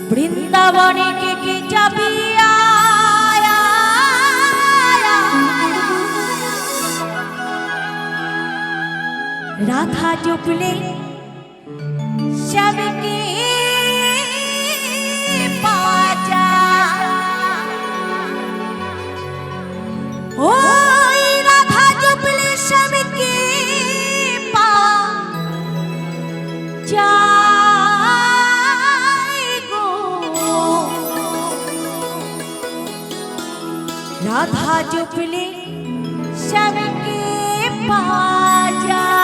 বৃন্দাবনে কে কে যাবি রাধা জপলে শ্যামকে পাওয়া যায়। ওই রাধা জপলে শ্যামকে পাওয়া যায় গো। রাধা জপলে শ্যামকে পাওয়া যায়।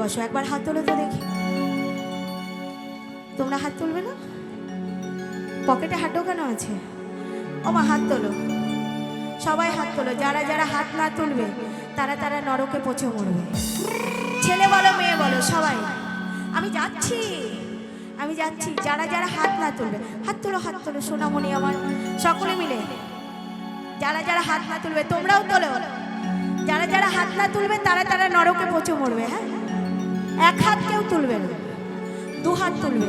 বসো, একবার হাত তোলো তো দেখি। তোমরা হাত তুলবে না? পকেটে হাত ঢোকানো আছে? ও মা, হাত তোলো, সবাই হাত তোলো। যারা যারা হাত না তুলবে তারা তারা নরকে পচে মরবে। ছেলে বলো মেয়ে বলো সবাই, আমি যাচ্ছি, আমি যাচ্ছি। যারা যারা হাত না তুলবে হাত তোলো, হাত তোলো সোনামণি আমার, সকলে মিলে। যারা যারা হাত না তুলবে তোমরাও তোলো। যারা যারা হাত না তুলবে তারা তারা নরকে পচে মরবে। হ্যাঁ, এক হাত কেউ তুলবে না, দু হাত তুলবে।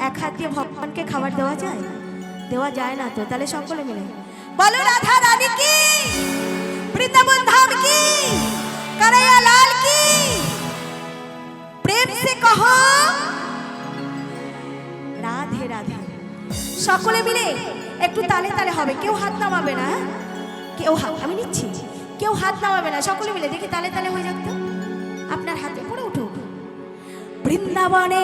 এক হাত দিয়ে ভগবানকে খাবার দেওয়া যায়? দেওয়া যায় না তো। তাহলে সকলে মিলে বলো রাধা রানী কি, বৃন্দাবন ধাম কি, कन्हैया लाल की। प्रेम से कहो राधे राधे। সকলে মিলে একটু তালে তালে হবে, কেউ হাত নামাবে না। কেউ হাত, আমি নিচ্ছি, কেউ হাত নামাবে না। সকলে মিলে দেখি তালে তালে হয়ে যাক তো। আপনার হাতে পড়ে উঠুক। বৃন্দাবনে